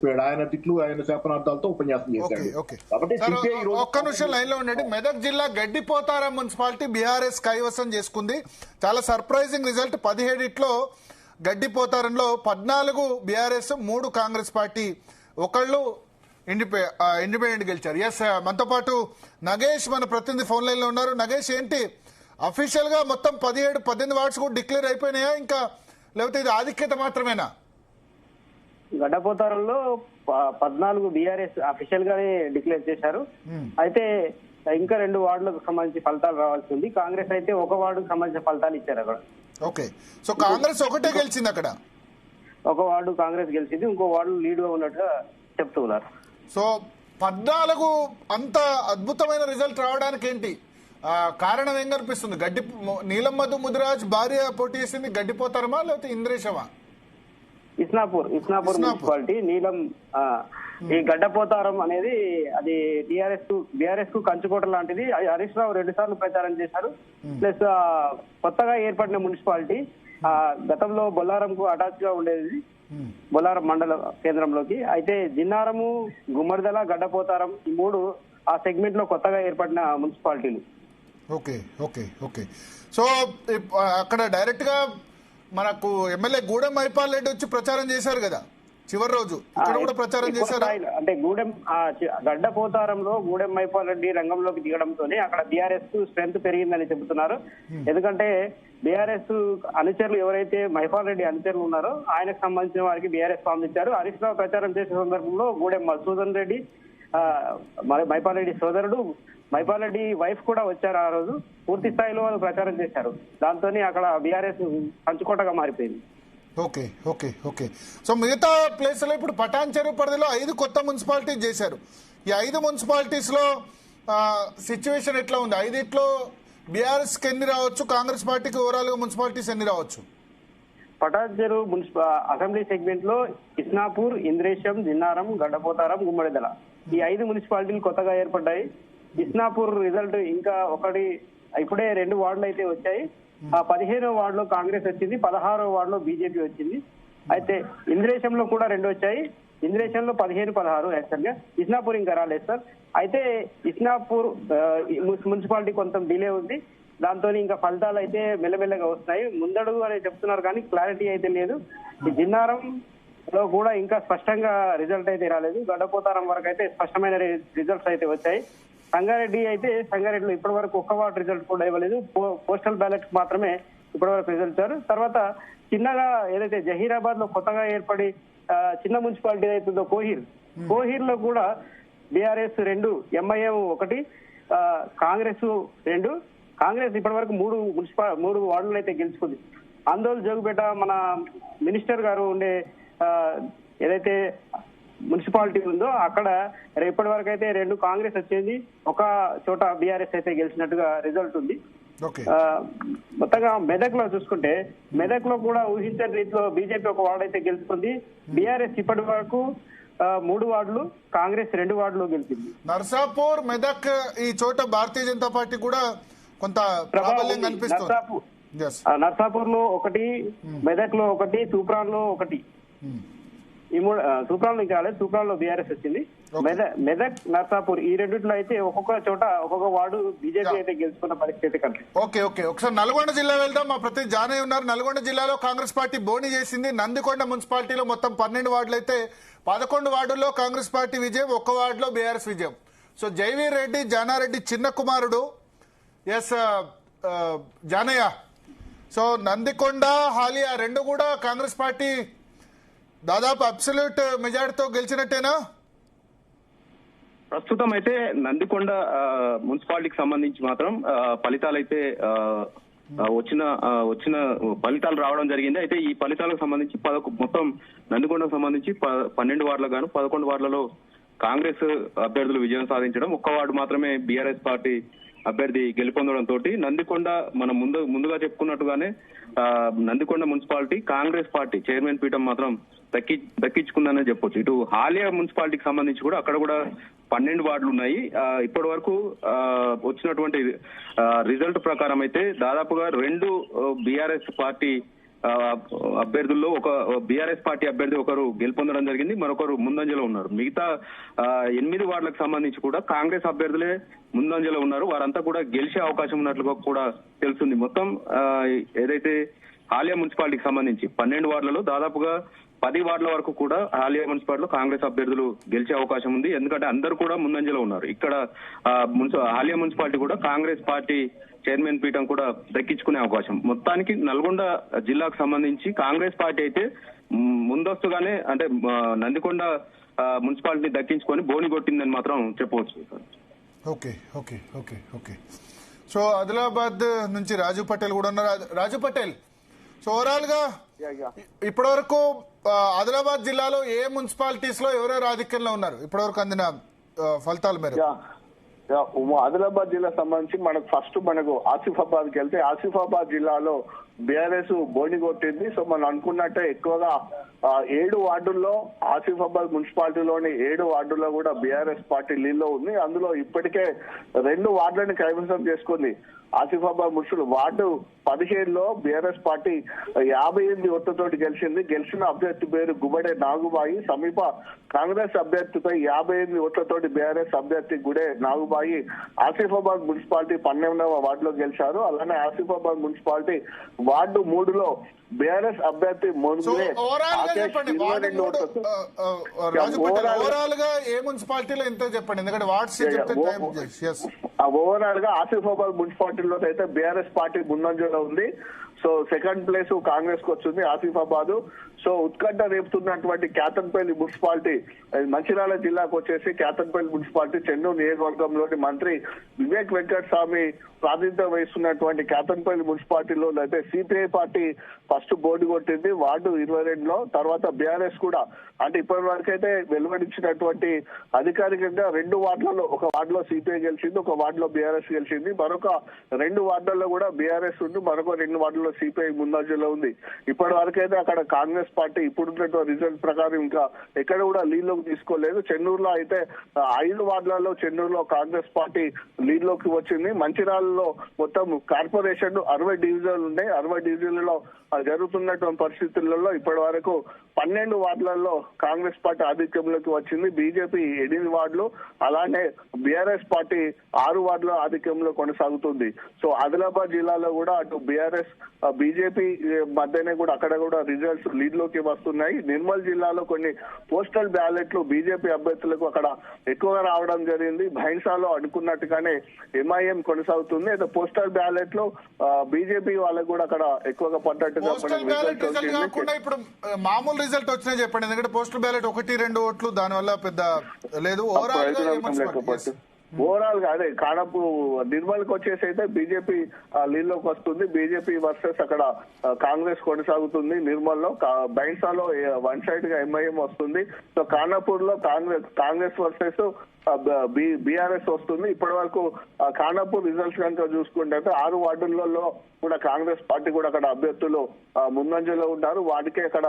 ఆయన తిట్లు ఆయన శాపనార్థాలతో ఉపన్యాసం చేశాడు. కాబట్టి ఒక్క నిమిషం లైన్ లో ఉండండి. మెదక్ జిల్లా గడ్డిపోతారం మున్సిపాలిటీ బీఆర్ఎస్ కైవసం చేసుకుంది. చాలా surprising result. 17 గడ్డిపోతారంలో 14 BRS, 3 Congress party, ఒకళ్ళు ఇండిపెండెంట్ గెలిచారు. ఎస్, మనతో పాటు నగేష్ మన ప్రతినిధి ఫోన్ లైన్ లో ఉన్నారు. నగేష్, ఏంటి అఫీషియల్ గా మొత్తం 17-18 వార్డ్స్ కూడా డిక్లేర్ అయిపోయినాయా, ఇంకా లేకపోతే ఇది ఆధిక్యత మాత్రమేనా? గడ్డపోతారంలో 14 బీఆర్ఎస్ అఫీషియల్ గానే డిక్లేర్ చేశారు. అయితే ఇంకా 2 వార్డులకు సంబంధించి ఫలితాలు రావాల్సి ఉంది. కాంగ్రెస్ అయితే 1 వార్డుకు సంబంధించిన ఫలితాలు ఇచ్చారు అక్కడ. ఓకే, సో కాంగ్రెస్ ఒకటే గెలిచింది అక్కడ. 1 వార్డు కాంగ్రెస్ గెలిచింది, ఇంకో వార్డు లీడ్ గా ఉన్నట్టుగా చెప్తున్నారు. సో 14 అంత అద్భుతమైన రిజల్ట్ రావడానికి ఏంటి కారణం? ఏం కనిపిస్తుంది? నీలమ్మధు ముదిరాజ్ భార్య పోటీ చేసింది గడ్డిపోతారమా లేకపోతే ఇంద్రేశమా? ఇస్నాపూర్ మున్సిపాలిటీ నీలం. ఈ గడ్డపోతారం అనేది అది బీఆర్ఎస్ కు కంచుకోట లాంటిది. హరీష్ రావు 2 సార్లు ప్రచారం చేశారు. ప్లస్ కొత్తగా ఏర్పడిన మున్సిపాలిటీ. గతంలో బొల్లారంకు అటాచ్ గా ఉండేది, బొల్లారం మండల కేంద్రంలోకి. అయితే జిన్నారము, గుమ్మడిదల, గడ్డపోతారం ఈ 3 ఆ సెగ్మెంట్ లో కొత్తగా ఏర్పడిన మున్సిపాలిటీలు. ఓకే ఓకే ఓకే సో అక్కడ డైరెక్ట్ గా మనకు ఎమ్మెల్యే గూడెం మైపాల్ రెడ్డి వచ్చి ప్రచారం చేశారు కదా చివరి రోజు, ఇక్కడ కూడా ప్రచారం చేశారు. అంటే గడ్డపోతారంలో గూడెం మైపాల్ రెడ్డి రంగంలోకి దిగడంతోనే అక్కడ బీఆర్ఎస్ కు స్ట్రెంత్ పెరిగిందని చెబుతున్నారు. ఎందుకంటే బీఆర్ఎస్ అనుచరులు ఎవరైతే మైపాల్ రెడ్డి అనుచరులు ఉన్నారో ఆయనకు సంబంధించిన వారికి బీఆర్ఎస్ ఫామ్ ఇచ్చారు. హరీష్ రావు ప్రచారం చేసే సందర్భంలో గూడెం మధుసూదన్ రెడ్డి, మైపాల్ రెడ్డి సోదరుడు, మైపాల్ రెడ్డి వైఫ్ కూడా వచ్చారు. ఆ రోజు పూర్తి స్థాయిలో వాళ్ళు ప్రచారం చేశారు. దాంతో అక్కడ బీఆర్ఎస్ పంచుకోటగా మారిపోయింది. ఓకే ఓకే ఓకే సో మిగతా ప్లేస్ లో ఇప్పుడు పటాన్ చెరువు పరిధిలో 5 కొత్త మున్సిపాలిటీస్ చేశారు. ఈ 5 మున్సిపాలిటీస్ లో సిచ్యువేషన్ ఎట్లా ఉంది? 5 బీఆర్ఎస్ కి ఎన్ని రావచ్చు, కాంగ్రెస్ పార్టీకి ఓవరాల్ గా మున్సిపాలిటీస్ ఎన్ని రావచ్చు? పటాన్ చెరువు అసెంబ్లీ సెగ్మెంట్ లో ఇస్నాపూర్, ఇంద్రేశం, జిన్నారం, గడ్డపోతారం, గుమ్మడిదల ఈ 5 మున్సిపాలిటీలు కొత్తగా ఏర్పడ్డాయి. ఇస్నాపూర్ రిజల్ట్ ఇంకా ఇప్పుడే 2 వార్డులు అయితే వచ్చాయి. 15వ వార్డులో కాంగ్రెస్ వచ్చింది, 16వ వార్డులో బీజేపీ వచ్చింది. అయితే ఇంద్రేశంలో కూడా 2 వచ్చాయి. ఇంద్రేశంలో 15-16 యాక్చువల్ గా. ఇస్నాపూర్ ఇంకా రాలేదు సార్. అయితే ఇస్నాపూర్ మున్సిపాలిటీ కొంత డిలే ఉంది. దాంతో ఇంకా ఫలితాలు అయితే మెల్లమెల్లగా వస్తున్నాయి. ముందడుగు అని చెప్తున్నారు కానీ క్లారిటీ అయితే లేదు. ఈ జిన్నారం లో కూడా ఇంకా స్పష్టంగా రిజల్ట్ అయితే రాలేదు. గడ్డపోతారం వరకు అయితే స్పష్టమైన రిజల్ట్స్ అయితే వచ్చాయి. సంగారెడ్డిలో ఇప్పటి వరకు 1 వార్డు రిజల్ట్ కూడా ఇవ్వలేదు. పోస్టల్ బ్యాలెట్ మాత్రమే ఇప్పటి వరకు రిజల్ట్ ఇచ్చారు. తర్వాత చిన్నగా ఏదైతే జహీరాబాద్ లో కొత్తగా ఏర్పడి చిన్న మున్సిపాలిటీ అవుతుందో కోహీర్ లో కూడా బీఆర్ఎస్ 2, ఎంఐఎం 1, కాంగ్రెస్ 2. కాంగ్రెస్ ఇప్పటి వరకు 3 వార్డులు అయితే గెలుచుకుంది. ఆందోళన జోగుపేట మన మినిస్టర్ గారు ఉండే ఏదైతే మున్సిపాలిటీ ఉందో అక్కడ ఇప్పటి వరకు అయితే 2 కాంగ్రెస్ వచ్చింది, 1 చోట బీఆర్ఎస్ అయితే గెలిచినట్టుగా రిజల్ట్ ఉంది. మొత్తంగా మెదక్ లో చూసుకుంటే మెదక్ లో కూడా ఊహించని రీతిలో బీజేపీ 1 వార్డు అయితే గెలుచుకుంది. బీఆర్ఎస్ ఇప్పటి వరకు 3 వార్డులు, కాంగ్రెస్ 2 వార్డులు గెలిచింది. నర్సాపూర్, మెదక్ ఈ చోట భారతీయ జనతా పార్టీ కూడా కొంత ప్రాబల్యం కనిపిస్తుంది. నర్సాపూర్ లో 1, మెదక్ లో 1, తూప్రాన్ లో 1. ఈ 3 తూప్రాన్ ఇంకా రాలేదు. తూప్రాన్ లో బీఆర్ఎస్ వచ్చింది. మెదక్, నర్సాపూర్ ఈ 2 అయితే ఒక్కొక్క చోట ఒక్కొక్క వార్డు బీజేపీ అయితే గెలుచుకున్న పరిస్థితి కనిపిస్తుంది. ఓకే ఓకే ఒకసారి నల్గొండ జిల్లా వెళ్దాం. మా ప్రతినిధి జానయ్య ఉన్నారు. నల్గొండ జిల్లాలో కాంగ్రెస్ పార్టీ బోని చేసింది. నందికొండ మున్సిపాలిటీలో మొత్తం 12 వార్డులు అయితే 11 వార్డుల్లో కాంగ్రెస్ పార్టీ విజయం, 1 వార్డులో బీఆర్ఎస్ విజయం. సో జైవీర్ రెడ్డి, జానారెడ్డి చిన్న కుమారుడు. ఎస్ జానయ్య, సో నందికొండ, హాలియా 2 కూడా కాంగ్రెస్ పార్టీ దాదాపు అబ్సల్యూట్ మెజారిటీతో గెలిచినట్టేనా? ప్రస్తుతం అయితే నందికొండ మున్సిపాలిటీకి సంబంధించి మాత్రం ఫలితాలు అయితే వచ్చిన ఫలితాలు రావడం జరిగింది. అయితే ఈ ఫలితాలకు సంబంధించి మొత్తం నందికొండకు సంబంధించి 12 వార్డులకు గాను 11 వార్డులలో కాంగ్రెస్ అభ్యర్థులు విజయం సాధించడం, 1 వార్డు మాత్రమే బీఆర్ఎస్ పార్టీ అభ్యర్థి గెలుపొందడంతో నందికొండ మనం ముందుగా చెప్పుకున్నట్టుగానే Nandikonda municipality Congress party chairman పీఠం మాత్రం దక్కించుకుందనే చెప్పొచ్చు. ఇటు హాలియా మున్సిపాలిటీకి సంబంధించి కూడా అక్కడ కూడా 12 వార్డులు ఉన్నాయి. ఇప్పటి వరకు వచ్చినటువంటి రిజల్ట్ ప్రకారం అయితే దాదాపుగా 2 బీఆర్ఎస్ పార్టీ అభ్యర్థుల్లో ఒక బీఆర్ఎస్ పార్టీ అభ్యర్థి ఒకరు గెలుపొందడం జరిగింది, మరొకరు ముందంజలో ఉన్నారు. మిగతా 8 వార్డులకు సంబంధించి కూడా కాంగ్రెస్ అభ్యర్థులే ముందంజలో ఉన్నారు. వారంతా కూడా గెలిచే అవకాశం ఉన్నట్లుగా కూడా తెలుస్తుంది. మొత్తం ఏదైతే హాలియా మున్సిపాలిటీకి సంబంధించి 12 వార్డులలో దాదాపుగా 10 వార్డుల వరకు కూడా హాలియా మున్సిపాలిటీలో కాంగ్రెస్ అభ్యర్థులు గెలిచే అవకాశం ఉంది. ఎందుకంటే అందరూ కూడా ముందంజలో ఉన్నారు. ఇక్కడ హాలియా మున్సిపాలిటీ కూడా కాంగ్రెస్ పార్టీ చైర్మన్ పీఠం కూడా దక్కించుకునే అవకాశం. మొత్తానికి నల్గొండ జిల్లాకు సంబంధించి కాంగ్రెస్ పార్టీ అయితే ముందస్తుగానే అంటే నందికొండ మున్సిపాలిటీ దక్కించుకొని బోని కొట్టిందని మాత్రం చెప్పవచ్చు. Okay okay okay okay so Adilabad నుంచి రాజు పటేల్ కూడా ఉన్నారు. రాజు పటేల్, సో ఓవరాల్ గా ఇప్పటి వరకు ఆదిలాబాద్ జిల్లాలో ఏ మున్సిపాలిటీస్ లో ఎవరెవరు ఆధిక్యంలో ఉన్నారు ఇప్పటివరకు అందిన ఫలితాల మేరకు? ఆదిలాబాద్ జిల్లా సంబంధించి మనకు ఆసిఫాబాద్కి వెళ్తే ఆసిఫాబాద్ జిల్లాలో బీఆర్ఎస్ బోని కొట్టింది. సో మనం అనుకున్నట్టే ఎక్కువగా 7 వార్డుల్లో ఆసిఫాబాద్ మున్సిపాలిటీలోని 7 వార్డుల్లో కూడా బీఆర్ఎస్ పార్టీ లీడ్లో ఉంది. అందులో ఇప్పటికే 2 వార్డులను కైవసం చేసుకుంది. ఆసిఫాబాద్ మున్సిపల్ వార్డు 15లో బీఆర్ఎస్ పార్టీ 58 ఓట్లతోటి గెలిచింది. గెలిచిన అభ్యర్థి పేరు గుబడే నాగుబాయి. సమీప కాంగ్రెస్ అభ్యర్థిపై 58 ఓట్లతోటి బీఆర్ఎస్ అభ్యర్థి గుడే నాగుబాయి ఆసిఫాబాద్ మున్సిపాలిటీ 12వ వార్డులో గెలిచారు. అలానే ఆసిఫాబాద్ మున్సిపాలిటీ వార్డు 3లో బీఆర్ఎస్ అభ్యర్థి ఓవరాల్ గా ఏ మున్సిపాలిటీలో ఎంతో చెప్పండి, ఎందుకంటే వార్డ్స్ ఓవరాల్ గా ఆసిఫాబాద్ మున్సిపాలిటీలో అయితే బీఆర్ఎస్ పార్టీ ముందంజలో ఉంది. సో సెకండ్ ప్లేస్ కాంగ్రెస్ కు వచ్చింది ఆసిఫాబాద్. సో ఉత్కంఠ రేపుతున్నటువంటి కేతన్పల్లి మున్సిపాలిటీ మంచిర్యాల జిల్లాకు వచ్చేసి కేతన్పల్లి మున్సిపాలిటీ చెన్నూరు నియోజకవర్గంలోని మంత్రి వివేక్ వెంకటస్వామి ప్రాతినిధ్యం వహిస్తున్నటువంటి కేతన్పల్లి మున్సిపాలిటీలో అయితే సిపిఐ పార్టీ ఫస్ట్ బోర్డు కొట్టింది వార్డు 22లో. తర్వాత బీఆర్ఎస్ కూడా అంటే ఇప్పటి వరకు అయితే వెలువడించినటువంటి అధికారికంగా 2 వార్డులలో ఒక వార్డులో సిపిఐ గెలిచింది, ఒక వార్డులో బీఆర్ఎస్ గెలిచింది. మరొక 2 వార్డులలో కూడా బీఆర్ఎస్ ఉంది, మరొక 2 వార్డుల్లో సిపిఐ ముందంజలో ఉంది. ఇప్పటి వరకు అయితే అక్కడ కాంగ్రెస్ పార్టీ ఇప్పుడున్నటువంటి రిజల్ట్ ప్రకారం ఇంకా ఎక్కడ కూడా లీడ్ లోకి తీసుకోలేదు. చెన్నూరులో అయితే 5 వార్డులలో చెన్నూరులో కాంగ్రెస్ పార్టీ లీడ్ లోకి వచ్చింది. మంచిర్యాలలో మొత్తం కార్పొరేషన్ 60 డివిజన్లు ఉన్నాయి. 60 డివిజన్లలో జరుగుతున్నటువంటి పరిస్థితులలో ఇప్పటి వరకు 12 వార్డులలో కాంగ్రెస్ పార్టీ ఆధిక్యంలోకి వచ్చింది. బీజేపీ 8 వార్డులు, అలానే బీఆర్ఎస్ పార్టీ 6 వార్డుల ఆధిక్యంలో కొనసాగుతుంది. సో ఆదిలాబాద్ జిల్లాలో కూడా అటు బీఆర్ఎస్ బీజేపీ మధ్యనే కూడా అక్కడ కూడా రిజల్ట్స్ లీడ్ లోకి వస్తున్నాయి. నిర్మల్ జిల్లాలో కొన్ని పోస్టల్ బ్యాలెట్లు బీజేపీ అభ్యర్థులకు అక్కడ ఎక్కువగా రావడం జరిగింది. భైన్సాలో అనుకున్నట్టుగానే ఎంఐఎం కొనసాగుతుంది. అయితే పోస్టల్ బ్యాలెట్ లో బీజేపీ వాళ్ళకు కూడా అక్కడ ఎక్కువగా పడ్డట్టుగా ఇప్పుడు మామూలు రిజల్ట్ వచ్చినా చెప్పండి, ఎందుకంటే పోస్టల్ బ్యాలెట్ 1-2 ఓట్లు దానివల్ల పెద్ద లేదు. ఓవరాల్ గా అదే కానపు నిర్మల్ కి వచ్చేసి అయితే బీజేపీ లీడ్ లోకి వస్తుంది. బీజేపీ వర్సెస్ అక్కడ కాంగ్రెస్ కొనసాగుతుంది. నిర్మల్ లో బైన్సాలో 1 సైడ్ గా ఎంఐఎం వస్తుంది. సో ఖానాపూర్ లో కాంగ్రెస్ వర్సెస్ బీఆర్ఎస్ వస్తుంది. ఇప్పటి వరకు ఖానాపూర్ రిజల్ట్స్ కనుక చూసుకుంటే 6 వార్డులలో కూడా కాంగ్రెస్ పార్టీ కూడా అక్కడ అభ్యర్థులు ముందంజలో ఉన్నారు. వాటికే అక్కడ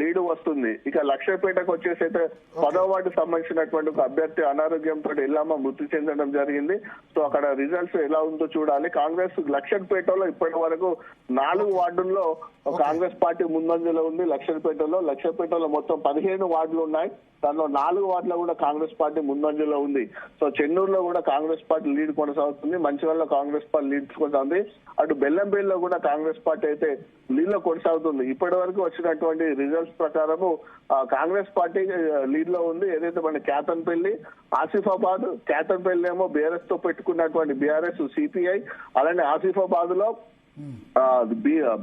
లీడ్ వస్తుంది. ఇక లక్ష్మీపేటకు వచ్చేసి అయితే 10వ వార్డు సంబంధించినటువంటి ఒక అభ్యర్థి అనారోగ్యంతో ఎల్లమ్మ మృతి చెందడం జరిగింది. సో అక్కడ రిజల్ట్స్ ఎలా ఉందో చూడాలి. కాంగ్రెస్ లక్ష్మీపేటలో ఇప్పటి వరకు 4 వార్డుల్లో కాంగ్రెస్ పార్టీ ముందంజలో ఉంది. లక్ష్మీపేటలో మొత్తం 15 వార్డులు ఉన్నాయి. దానిలో 4 వార్డులో కూడా కాంగ్రెస్ పార్టీ ముందంజలో ఉంది. సో చెన్నూరులో కూడా కాంగ్రెస్ పార్టీ లీడ్ కొనసాగుతుంది. మంచిర్యాలలో కాంగ్రెస్ పార్టీ లీడ్ కొనసాగుతుంది. అటు బెల్లంపల్లిలో కూడా కాంగ్రెస్ పార్టీ అయితే లీడ్ లో కొనసాగుతుంది. ఇప్పటి వరకు వచ్చినటువంటి రిజల్ట్స్ ప్రకారము కాంగ్రెస్ పార్టీ లీడ్ లో ఉంది. ఏదైతే మన కేతన్పల్లి, ఆసిఫాబాద్, కేతన్పల్లి ఏమో బీఆర్ఎస్ తో పెట్టుకున్నటువంటి బీఆర్ఎస్ సిపిఐ, అలానే ఆసిఫాబాద్ లో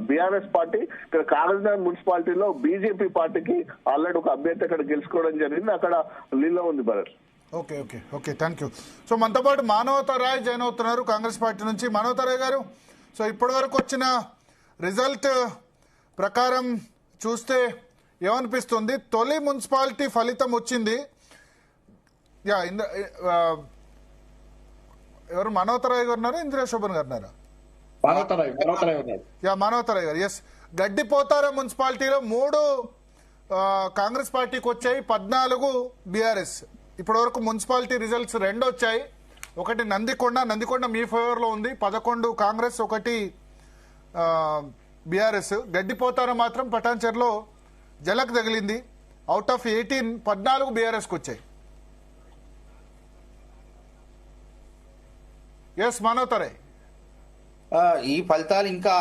బీఆర్ఎస్ పార్టీ, ఇక్కడ కాగజ్నగర్ మున్సిపాలిటీలో బీజేపీ పార్టీకి ఆల్రెడీ ఒక అభ్యర్థి అక్కడ గెలుచుకోవడం జరిగింది. అక్కడ లీడ్ లో ఉంది Bharat. Okay okay okay thank you. So మనతో పాటు మానవతరాయ్ జాయిన్ అవుతున్నారు కాంగ్రెస్ పార్టీ నుంచి. మానవతరాయ్ గారు, సో ఇప్పటి వరకు వచ్చిన రిజల్ట్ ప్రకారం చూస్తే ఏమనిపిస్తుంది? తొలి మున్సిపాలిటీ ఫలితం వచ్చింది. ఎవరు మానవతరాయ్ గారు ఉన్నారు, ఇందిరా శోభన్ గారు ఉన్నారా? మానవతరాయ్ గారు. ఎస్, గడ్డిపోతారం మున్సిపాలిటీలో 3 కాంగ్రెస్ పార్టీకి వచ్చాయి, 14 బీఆర్ఎస్. ఇప్పటి వరకు మున్సిపాలిటీ రిజల్ట్స్ 2 వచ్చాయి. ఒకటి నందికొండ మీ ఫేవర్ లో ఉంది, 11 కాంగ్రెస్, 1 బీఆర్ఎస్. గడ్డిపోతారం మాత్రం పటాన్చెర్లో జలక్ తగిలింది. అవుట్ ఆఫ్ 18 14 బీఆర్ఎస్కి వచ్చాయి. ఎస్ మనోతరే, ఈ ఫలితాలు ఇంకా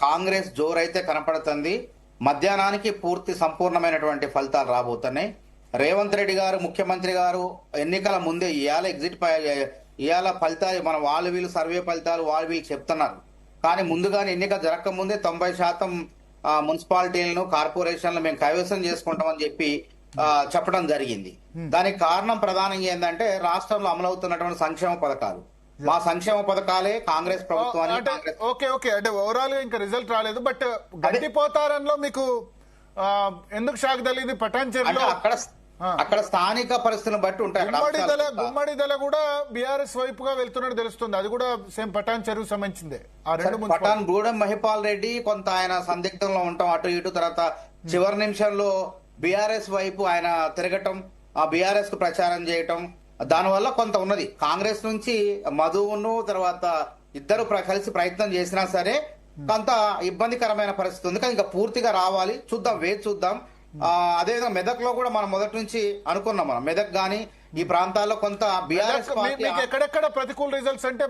కాంగ్రెస్ జోరైతే కనపడుతుంది. మధ్యాహ్నానికి పూర్తి సంపూర్ణమైనటువంటి ఫలితాలు రాబోతున్నాయి. రేవంత్ రెడ్డి గారు ముఖ్యమంత్రి గారు ఎన్నికల ముందే ఇవాళ ఫలితాలు మన వాళ్ళు వీళ్ళు సర్వే ఫలితాలు వాళ్ళు వీళ్ళు చెప్తున్నారు. కానీ ముందుగానే ఎన్నిక జరగక ముందే 90% మున్సిపాలిటీలను కార్పొరేషన్లు మేము కైవసం చేసుకుంటామని చెప్పడం జరిగింది. దానికి కారణం ప్రధానంగా ఏంటంటే రాష్ట్రంలో అమలవుతున్నటువంటి సంక్షేమ పథకాలు. మా సంక్షేమ పథకాలే కాంగ్రెస్ ప్రభుత్వానికి. ఓకే ఓకే, అంటే ఓవరాల్ గా ఇంకా రిజల్ట్ రాలేదు. బట్ గడ్డిపోతారంలో మీకు ఎందుకు షాక్ తగిలింది? పటాన్చెర్లో అక్కడ స్థానిక పరిస్థితులను బట్టి ఉంటాయి. గుమ్మడిదల కూడా బీఆర్ఎస్ వైపుగా వెళ్తున్నట్టు తెలుస్తుంది. అది కూడా సేమ్ పటాన్చెరుకు సంబంధించిందే. పటాన్ గూడెం మహిపాల్ రెడ్డి కొంత ఆయన సందిగ్ధంలో ఉంటాం అటు ఇటు. తర్వాత చివరి నిమిషంలో బీఆర్ఎస్ వైపు ఆయన తిరగటం, ఆ బీఆర్ఎస్ కు ప్రచారం చేయటం, దానివల్ల కొంత ఉన్నది. కాంగ్రెస్ నుంచి మధువును తర్వాత ఇద్దరు కలిసి ప్రయత్నం చేసినా సరే కొంత ఇబ్బందికరమైన పరిస్థితి ఉంది. కానీ ఇంకా పూర్తిగా రావాలి, చూద్దాం, వేచి చూద్దాం. అదేవిధంగా మెదక్ లో కూడా మనం మొదటి నుంచి అనుకున్నాం. మనం మెదక్ గానీ ఈ ప్రాంతాల్లో కొంత బీఆర్ఎస్ ఎక్కడెక్కడ ప్రతికూల రిజల్ట్స్ అంటే